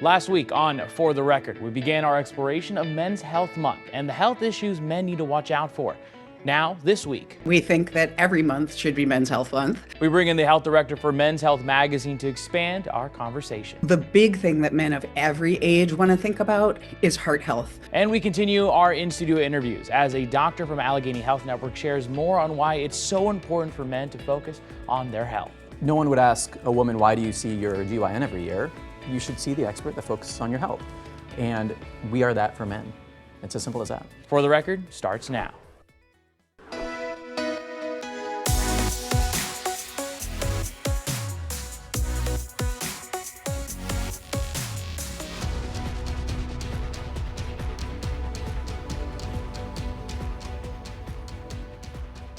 Last week on For the Record, we began our exploration of Men's Health Month and the health issues men need to watch out for. Now, this week, we think that every month should be Men's Health Month. We bring in the health director for Men's Health magazine to expand our conversation. The big thing that men of every age want to think about is heart health. And we continue our in-studio interviews as a doctor from Allegheny Health Network shares more on why it's so important for men to focus on their health. No one would ask a woman, why do you see your GYN every year? You should see the expert that focuses on your health. And we are that for men. It's as simple as that. For the Record starts now.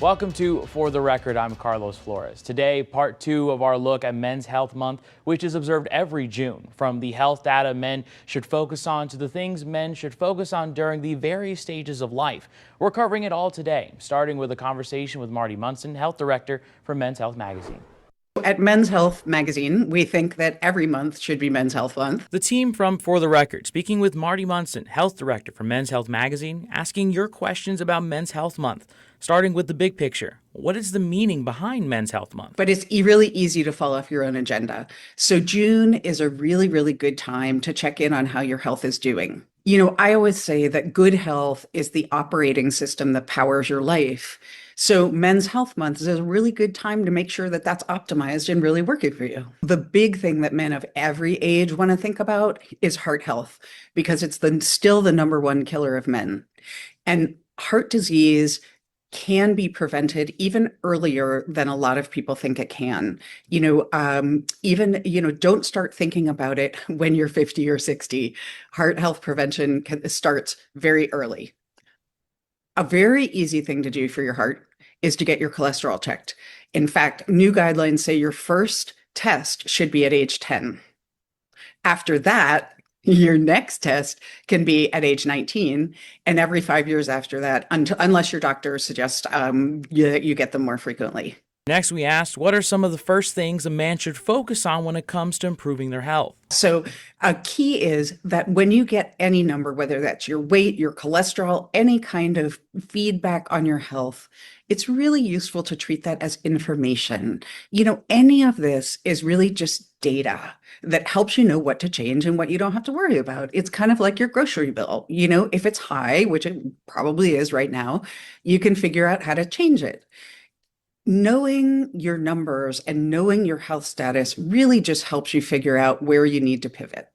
Welcome to For the Record. I'm Carlos Flores. Today, part 2 of our look at Men's Health Month, which is observed every June. From the health data men should focus on to the things men should focus on during the various stages of life. We're covering it all today, starting with a conversation with Marty Munson, health director for Men's Health magazine. At Men's Health magazine, we think that every month should be Men's Health Month. The team from For the Record, speaking with Marty Munson, health director for Men's Health magazine, asking your questions about Men's Health Month. Starting with the big picture, what is the meaning behind Men's Health Month? But it's really easy to fall off your own agenda. So June is a really, really good time to check in on how your health is doing. You know, I always say that good health is the operating system that powers your life. So Men's Health Month is a really good time to make sure that that's optimized and really working for you. The big thing that men of every age want to think about is heart health, because it's still the -- 1 killer of men. And heart disease can be prevented even earlier than a lot of people think it can. Don't start thinking about it when you're 50 or 60. Heart health prevention starts very early. A very easy thing to do for your heart is to get your cholesterol checked. In fact, new guidelines say your first test should be at age 10. After that, your next test can be at age 19, and every 5 years after that, unless your doctor suggests you get them more frequently. Next, we asked, what are some of the first things a man should focus on when it comes to improving their health? So a key is that when you get any number, whether that's your weight, your cholesterol, any kind of feedback on your health, it's really useful to treat that as information. Any of this is really just data that helps you know what to change and what you don't have to worry about. It's kind of like your grocery bill. If it's high, which it probably is right now, you can figure out how to change it. Knowing your numbers and knowing your health status really just helps you figure out where you need to pivot.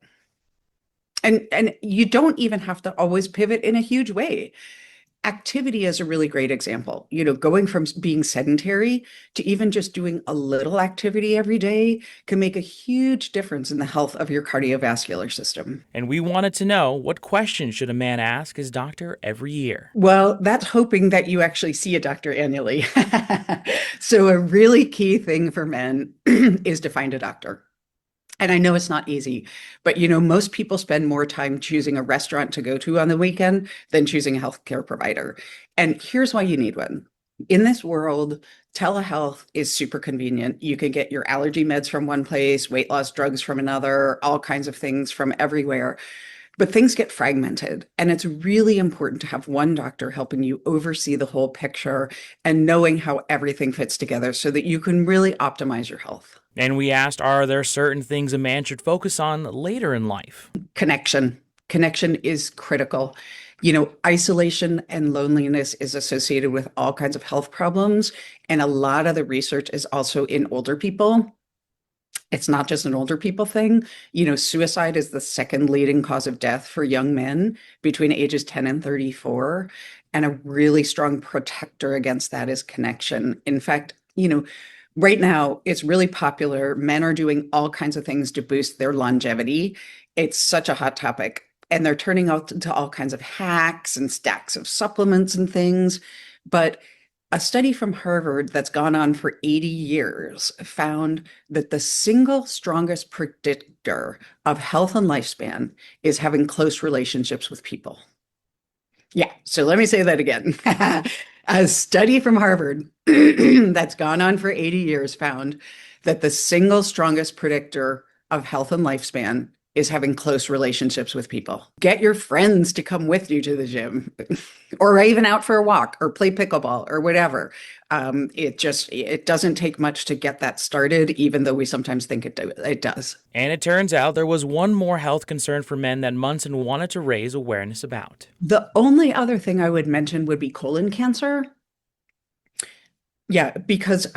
And you don't even have to always pivot in a huge way. Activity is a really great example. Going from being sedentary to even just doing a little activity every day can make a huge difference in the health of your cardiovascular system. And we wanted to know, what questions should a man ask his doctor every year? Well, that's hoping that you actually see a doctor annually. So a really key thing for men is to find a doctor. And I know it's not easy, but most people spend more time choosing a restaurant to go to on the weekend than choosing a healthcare provider. And here's why you need one. In this world, telehealth is super convenient. You can get your allergy meds from one place, weight loss drugs from another, all kinds of things from everywhere. But things get fragmented, and it's really important to have one doctor helping you oversee the whole picture and knowing how everything fits together so that you can really optimize your health. And we asked, are there certain things a man should focus on later in life? Connection. Connection is critical. Isolation and loneliness is associated with all kinds of health problems, and a lot of the research is also in older people. It's not just an older people thing. Suicide is the second leading cause of death for young men between ages 10 and 34. And a really strong protector against that is connection. In fact, right now it's really popular. Men are doing all kinds of things to boost their longevity. It's such a hot topic. And they're turning out to all kinds of hacks and stacks of supplements and things. But a study from Harvard that's gone on for 80 years found that the single strongest predictor of health and lifespan is having close relationships with people. Yeah, so let me say that again. A study from Harvard that's gone on for 80 years found that the single strongest predictor of health and lifespan is having close relationships with people. Get your friends to come with you to the gym or even out for a walk or play pickleball or whatever. It doesn't take much to get that started, even though we sometimes think it does. And it turns out there was one more health concern for men that Munson wanted to raise awareness about. The only other thing I would mention would be colon cancer. Yeah, because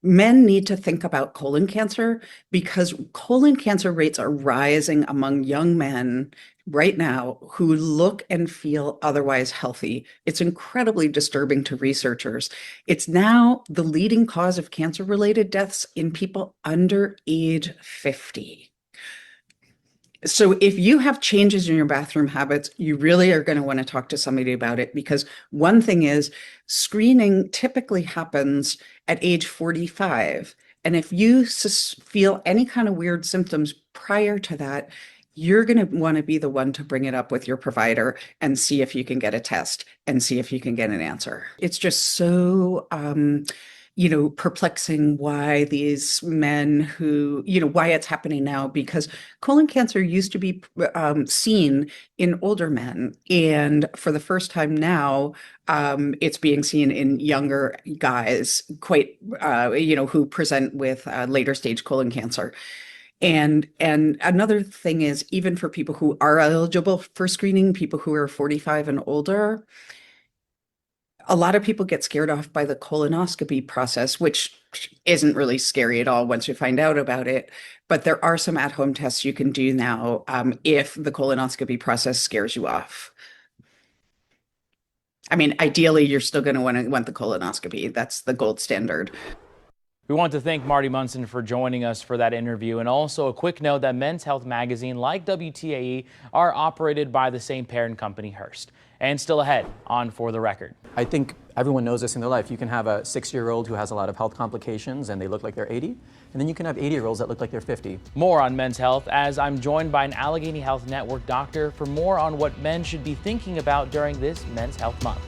men need to think about colon cancer because colon cancer rates are rising among young men right now who look and feel otherwise healthy. It's incredibly disturbing to researchers. It's now the leading cause of cancer-related deaths in people under age 50. So if you have changes in your bathroom habits, you really are going to want to talk to somebody about it, because one thing is screening typically happens at age 45. And if you feel any kind of weird symptoms prior to that, you're going to want to be the one to bring it up with your provider and see if you can get a test and see if you can get an answer. It's just so perplexing why these men why it's happening now, because colon cancer used to be seen in older men. And for the first time now, it's being seen in younger guys who present with later stage colon cancer. And another thing is, even for people who are eligible for screening, people who are 45 and older, a lot of people get scared off by the colonoscopy process, which isn't really scary at all once you find out about it. But there are some at-home tests you can do now if the colonoscopy process scares you off. I mean, ideally, you're still going to want the colonoscopy. That's the gold standard. We want to thank Marty Munson for joining us for that interview. And also a quick note that Men's Health magazine, like WTAE, are operated by the same parent company, Hearst. And still ahead on For the Record. I think everyone knows this in their life. You can have a 60-year-old who has a lot of health complications and they look like they're 80. And then you can have 80-year-olds that look like they're 50. More on men's health as I'm joined by an Allegheny Health Network doctor for more on what men should be thinking about during this Men's Health Month.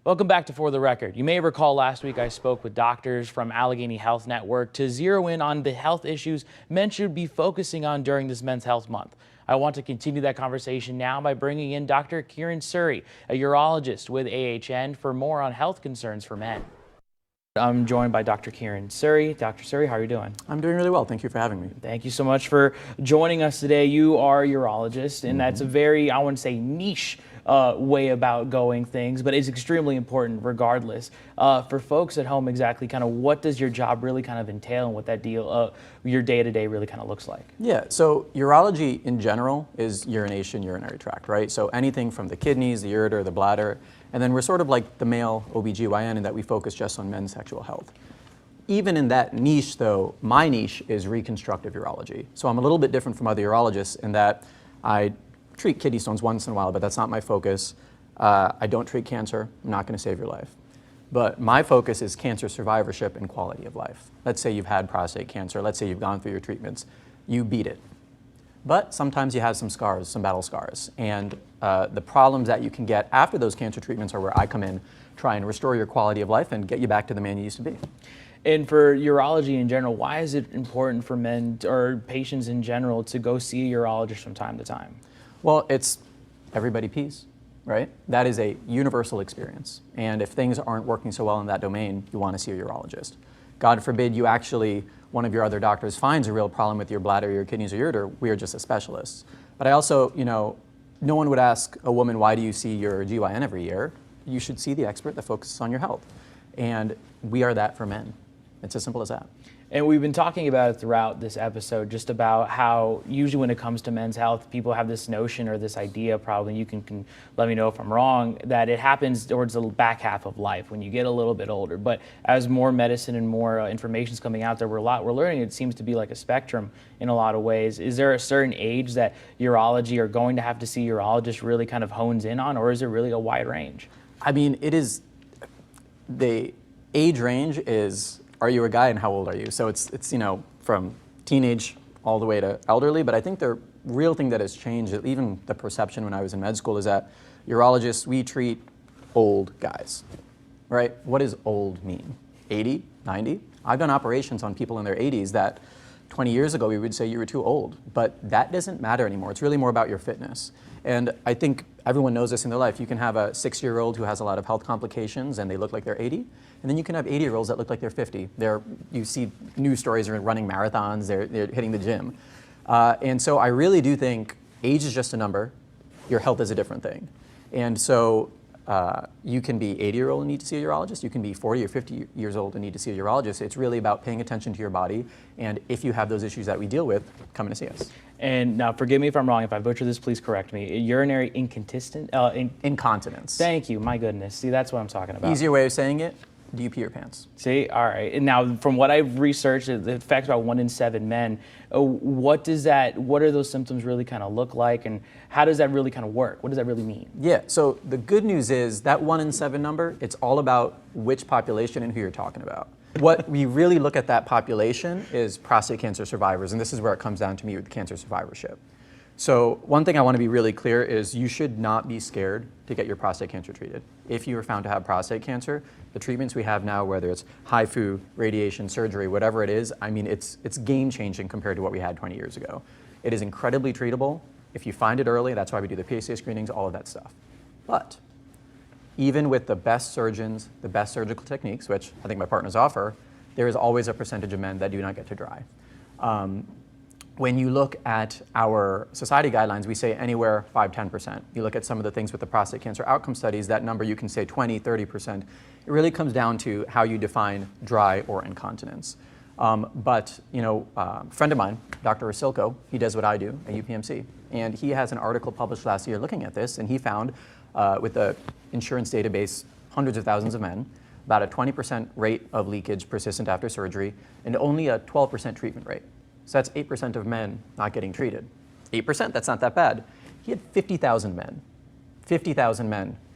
Welcome back to For the Record. You may recall last week I spoke with doctors from Allegheny Health Network to zero in on the health issues men should be focusing on during this Men's Health Month. I want to continue that conversation now by bringing in Dr. Kieran Suri, a urologist with AHN, for more on health concerns for men. I'm joined by Dr. Kieran Suri. Dr. Suri, how are you doing? I'm doing really well. Thank you for having me. Thank you so much for joining us today. You are a urologist, and that's a very, I want to say, niche way about going things, but it's extremely important regardless. For folks at home, exactly kind of what does your job really kind of entail and what that your day-to-day really kind of looks like? Yeah, so urology in general is urination, urinary tract, right? So anything from the kidneys, the ureter, the bladder, and then we're sort of like the male OBGYN in that we focus just on men's sexual health. Even in that niche though, my niche is reconstructive urology. So I'm a little bit different from other urologists in that I treat kidney stones once in a while, but that's not my focus. I don't treat cancer. I'm not going to save your life. But my focus is cancer survivorship and quality of life. Let's say you've had prostate cancer. Let's say you've gone through your treatments. You beat it. But sometimes you have some scars, some battle scars. And the problems that you can get after those cancer treatments are where I come in, try and restore your quality of life and get you back to the man you used to be. And for urology in general, why is it important for men or patients in general to go see a urologist from time to time? Well, it's everybody pees, right? That is a universal experience. And if things aren't working so well in that domain, you want to see a urologist. God forbid you actually one of your other doctors finds a real problem with your bladder, your kidneys, or ureter, we are just a specialist. But I also, no one would ask a woman, why do you see your GYN every year? You should see the expert that focuses on your health. And we are that for men. It's as simple as that. And we've been talking about it throughout this episode, just about how usually when it comes to men's health, people have this notion or this idea, probably you can let me know if I'm wrong, that it happens towards the back half of life when you get a little bit older. But as more medicine and more information is coming out there, we're learning it seems to be like a spectrum in a lot of ways. Is there a certain age that urology or going to have to see urologist really kind of hones in on, or is it really a wide range? I mean, it is, the age range is, are you a guy and how old are you? So it's from teenage all the way to elderly, but I think the real thing that has changed, even the perception when I was in med school, is that urologists, we treat old guys, right? What does old mean? 80, 90? I've done operations on people in their 80s that 20 years ago we would say you were too old, but that doesn't matter anymore. It's really more about your fitness. And I think everyone knows this in their life. You can have a 6-year-old who has a lot of health complications and they look like they're 80. And then you can have 80-year-olds that look like they're 50. You see news stories, they're running marathons, they're hitting the gym. And so I really do think age is just a number. Your health is a different thing. And so you can be 80-year-old and need to see a urologist. You can be 40 or 50 years old and need to see a urologist. It's really about paying attention to your body. And if you have those issues that we deal with, come in to see us. And now, forgive me if I'm wrong. If I butcher this, please correct me. Urinary incontinence. Thank you. My goodness. See, that's what I'm talking about. Easier way of saying it, do you pee your pants? See, all right. And now, from what I've researched, it affects about 1 in 7 men. What are those symptoms really kind of look like, and how does that really kind of work? What does that really mean? Yeah, so the good news is that 1 in 7 number, it's all about which population and who you're talking about. What we really look at that population is prostate cancer survivors, and this is where it comes down to me with cancer survivorship. So one thing I want to be really clear is you should not be scared to get your prostate cancer treated. If you are found to have prostate cancer, the treatments we have now, whether it's HIFU, radiation, surgery, whatever it is, I mean, it's game-changing compared to what we had 20 years ago. It is incredibly treatable. If you find it early, that's why we do the PSA screenings, all of that stuff. But even with the best surgeons, the best surgical techniques, which I think my partners offer, there is always a percentage of men that do not get to dry. When you look at our society guidelines, we say anywhere 5–10%. You look at some of the things with the prostate cancer outcome studies, that number you can say 20–30%. It really comes down to how you define dry or incontinence. But a friend of mine, Dr. Rosilko, he does what I do at UPMC. And he has an article published last year looking at this, and he found with the insurance database, hundreds of thousands of men, about a 20% rate of leakage persistent after surgery, and only a 12% treatment rate. So that's 8% of men not getting treated. 8%, that's not that bad. He had 50,000 men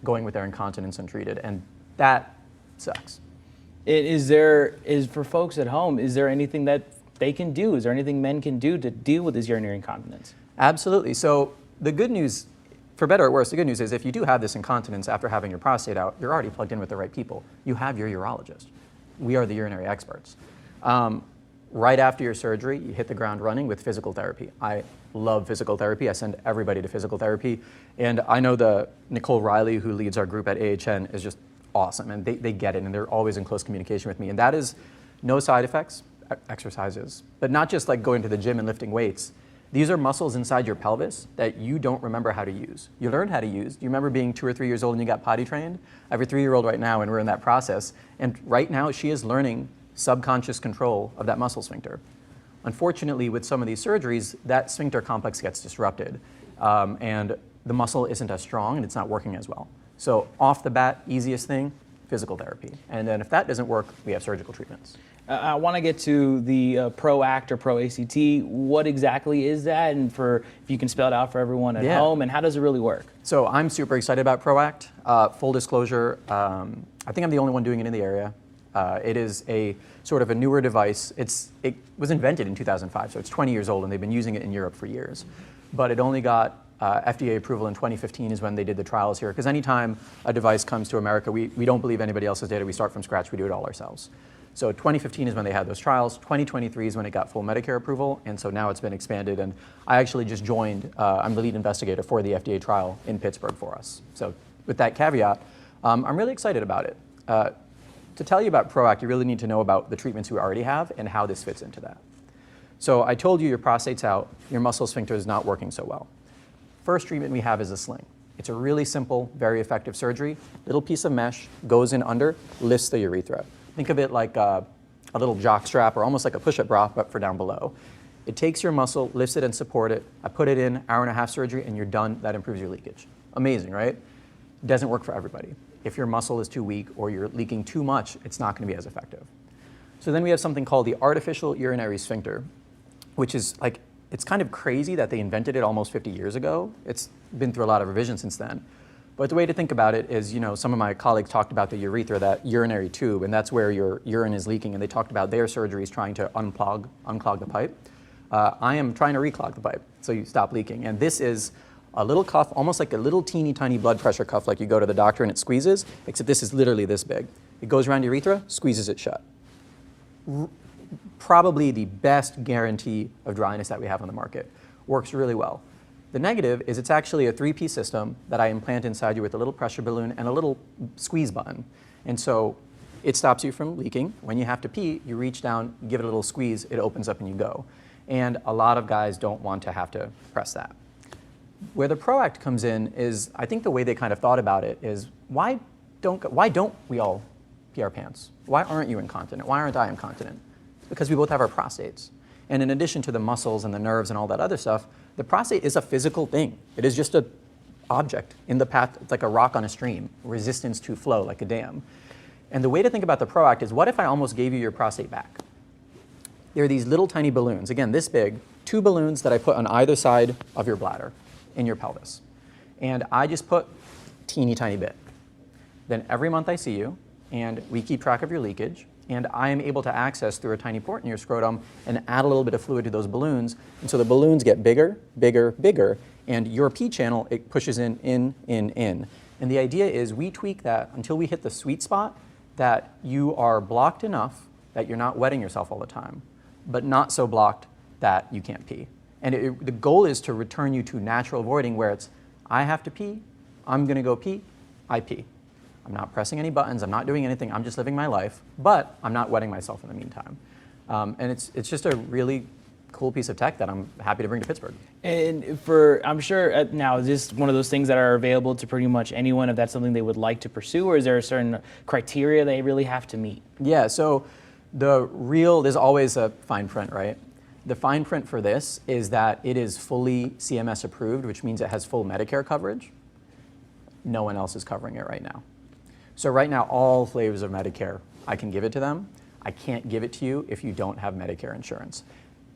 going with their incontinence untreated, and that sucks. For folks at home, is there anything that they can do? Is there anything men can do to deal with this urinary incontinence? Absolutely. So the good news, for better or worse, the good news is if you do have this incontinence after having your prostate out, you're already plugged in with the right people. You have your urologist. We are the urinary experts. Right after your surgery, you hit the ground running with physical therapy. I love physical therapy. I send everybody to physical therapy. And I know the Nicole Riley, who leads our group at AHN, is just awesome. And they get it, and they're always in close communication with me. And that is no side effects, exercises. But not just like going to the gym and lifting weights. These are muscles inside your pelvis that you don't remember how to use. You learned how to use. Do you remember being 2 or 3 years old and you got potty trained? I have a 3-year-old right now, and we're in that process. And right now, she is learning subconscious control of that muscle sphincter. Unfortunately, with some of these surgeries, that sphincter complex gets disrupted, and the muscle isn't as strong and it's not working as well. So off the bat, easiest thing, physical therapy. And then if that doesn't work, we have surgical treatments. I want to get to the PRO-ACT or Pro-ACT. What exactly is that? And if you can spell it out for everyone at home, and how does it really work? So I'm super excited about PRO-ACT. Full disclosure, I think I'm the only one doing it in the area. It is a sort of a newer device. It was invented in 2005, so it's 20 years old, and they've been using it in Europe for years. But it only got FDA approval in 2015 is when they did the trials here, because anytime a device comes to America, we don't believe anybody else's data. We start from scratch. We do it all ourselves. So 2015 is when they had those trials. 2023 is when it got full Medicare approval, and so now it's been expanded. And I actually just joined. I'm the lead investigator for the FDA trial in Pittsburgh for us. So with that caveat, I'm really excited about it. to tell you about PROACT, you really need to know about the treatments we already have and how this fits into that. So I told you your prostate's out, your muscle sphincter is not working so well. First treatment we have is a sling. It's a really simple, very effective surgery. Little piece of mesh goes in under, lifts the urethra. Think of it like a little jock strap or almost like a push-up bra, but for down below. It takes your muscle, lifts it and support it. I put it in, hour-and-a-half surgery, and you're done. That improves your leakage. Amazing, right? It doesn't work for everybody. If your muscle is too weak or you're leaking too much, it's not going to be as effective. So then we have something called the artificial urinary sphincter, which is like, it's kind of crazy that they invented it almost 50 years ago. It's been through a lot of revision since then. But the way to think about it is, some of my colleagues talked about the urethra, that urinary tube, and that's where your urine is leaking, and they talked about their surgeries trying to unclog the pipe. I am trying to reclog the pipe so you stop leaking. And this is a little cuff, almost like a little teeny tiny blood pressure cuff, like you go to the doctor and it squeezes, except this is literally this big. It goes around your urethra, squeezes it shut. Probably the best guarantee of dryness that we have on the market. Works really well. The negative is it's actually a 3-piece system that I implant inside you with a little pressure balloon and a little squeeze button. And so it stops you from leaking. When you have to pee, you reach down, give it a little squeeze, it opens up and you go. And a lot of guys don't want to have to press that. Where the PROACT comes in is, I think the way they kind of thought about it is, why don't we all pee our pants? Why aren't you incontinent? Why aren't I incontinent? It's because we both have our prostates. And in addition to the muscles and the nerves and all that other stuff, the prostate is a physical thing. It is just an object in the path. It's like a rock on a stream, resistance to flow, like a dam. And the way to think about the PROACT is, what if I almost gave you your prostate back? There are these little tiny balloons, again, this big, 2 balloons that I put on either side of your bladder in your pelvis. And I just put teeny tiny bit. Then every month I see you, and we keep track of your leakage, and I am able to access through a tiny port in your scrotum and add a little bit of fluid to those balloons. And so the balloons get bigger, bigger, bigger, and your pee channel, it pushes in. And the idea is we tweak that until we hit the sweet spot that you are blocked enough that you're not wetting yourself all the time, but not so blocked that you can't pee. And the goal is to return you to natural voiding, where it's, I have to pee, I'm gonna go pee, I pee. I'm not pressing any buttons, I'm not doing anything, I'm just living my life, but I'm not wetting myself in the meantime. And it's just a really cool piece of tech that I'm happy to bring to Pittsburgh. And I'm sure now, is this one of those things that are available to pretty much anyone if that's something they would like to pursue, or is there a certain criteria they really have to meet? Yeah, so there's always a fine print, right? The fine print for this is that it is fully CMS approved, which means it has full Medicare coverage. No one else is covering it right now. So right now, all flavors of Medicare, I can give it to them. I can't give it to you if you don't have Medicare insurance.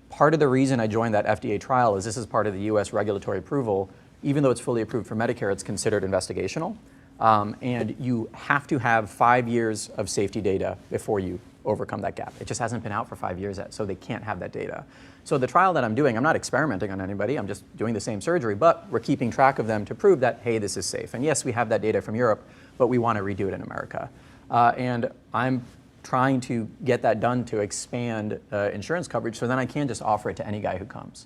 Part of the reason I joined that FDA trial is this is part of the US regulatory approval. Even though it's fully approved for Medicare, it's considered investigational. And you have to have 5 years of safety data before you overcome that gap. It just hasn't been out for 5 years yet, so they can't have that data. So the trial that I'm doing, I'm not experimenting on anybody, I'm just doing the same surgery, but we're keeping track of them to prove that, hey, this is safe. And yes, we have that data from Europe, but we want to redo it in America. And I'm trying to get that done to expand insurance coverage, so then I can just offer it to any guy who comes.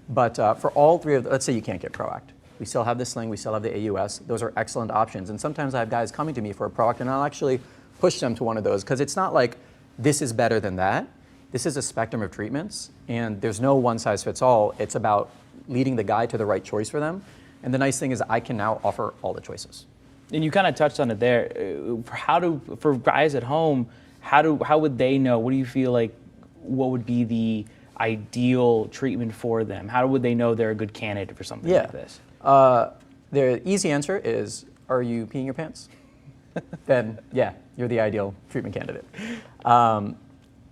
But for all 3 of them, let's say you can't get PROACT. We still have the sling, we still have the AUS. Those are excellent options. And sometimes I have guys coming to me for a PROACT, and I'll actually push them to one of those, because it's not like this is better than that. This is a spectrum of treatments, and there's no one size fits all. It's about leading the guy to the right choice for them. And the nice thing is I can now offer all the choices. And you kind of touched on it there. For guys at home, how would they know? What do you feel like, what would be the ideal treatment for them? How would they know they're a good candidate for something like this? The easy answer is, are you peeing your pants? Then, yeah, you're the ideal treatment candidate.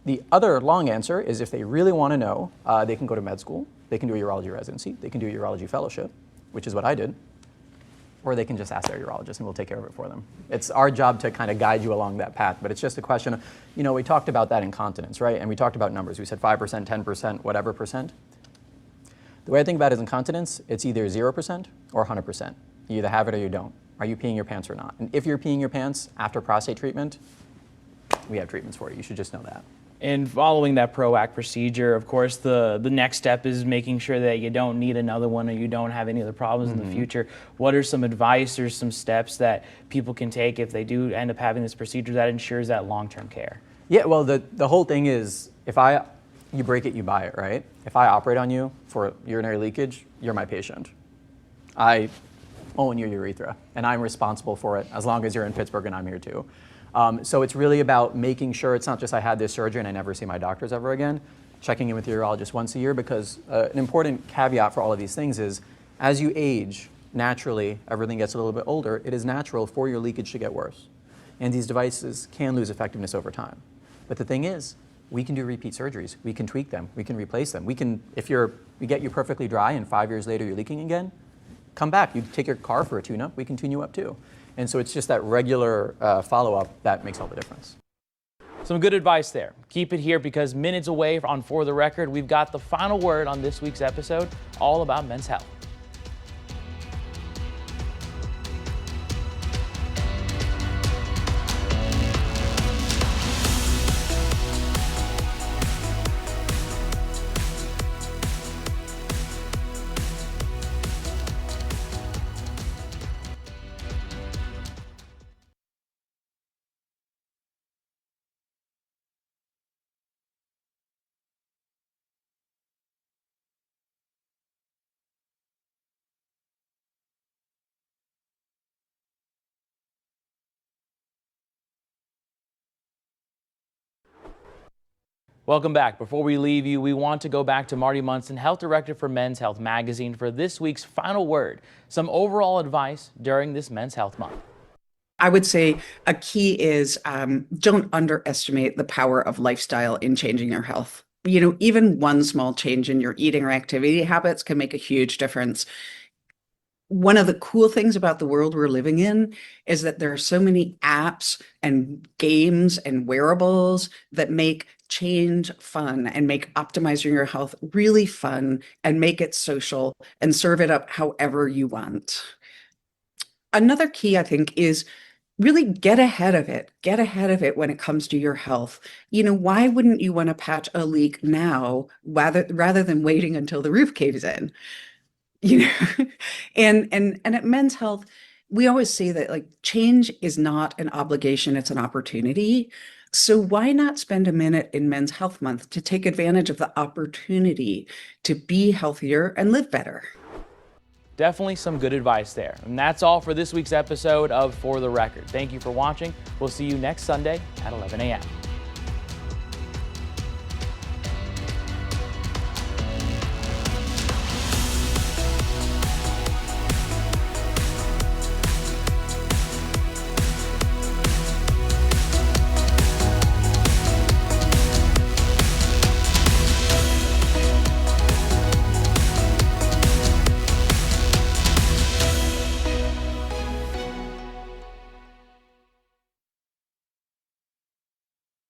The other long answer is, if they really want to know, they can go to med school, they can do a urology residency, they can do a urology fellowship, which is what I did, or they can just ask their urologist and we'll take care of it for them. It's our job to kind of guide you along that path, but it's just a question of, we talked about that incontinence, right? And we talked about numbers. We said 5%, 10%, whatever percent. The way I think about it is incontinence, it's either 0% or 100%. You either have it or you don't. Are you peeing your pants or not? And if you're peeing your pants after prostate treatment, we have treatments for you. You should just know that. And following that PROACT procedure, of course, the next step is making sure that you don't need another one or you don't have any other problems in the future. What are some advice or some steps that people can take if they do end up having this procedure that ensures that long-term care? Yeah, well, the whole thing is, you break it, you buy it, right? If I operate on you for urinary leakage, you're my patient. I own your urethra, and I'm responsible for it as long as you're in Pittsburgh and I'm here too. So it's really about making sure it's not just I had this surgery and I never see my doctors ever again, checking in with your urologist once a year, because an important caveat for all of these things is as you age, naturally, everything gets a little bit older, it is natural for your leakage to get worse. And these devices can lose effectiveness over time. But the thing is, we can do repeat surgeries. We can tweak them. We can replace them. We can, we get you perfectly dry and 5 years later you're leaking again, come back. You take your car for a tune-up, we can tune you up too. And so it's just that regular follow-up that makes all the difference. Some good advice there. Keep it here because minutes away on For the Record, we've got the final word on this week's episode, all about men's health. Welcome back. Before we leave you, we want to go back to Marty Munson, Health Director for Men's Health Magazine, for this week's final word, some overall advice during this Men's Health Month. I would say a key is don't underestimate the power of lifestyle in changing your health. You know, even one small change in your eating or activity habits can make a huge difference. One of the cool things about the world we're living in is that there are so many apps and games and wearables that make change fun and make optimizing your health really fun and make it social and serve it up however you want. Another key, I think, is really get ahead of it. Get ahead of it when it comes to your health. You know, why wouldn't you want to patch a leak now rather than waiting until the roof caves in? You know, and at Men's Health, we always say that like change is not an obligation, it's an opportunity. So why not spend a minute in Men's Health Month to take advantage of the opportunity to be healthier and live better? Definitely some good advice there. And that's all for this week's episode of For the Record. Thank you for watching. We'll see you next Sunday at 11 a.m.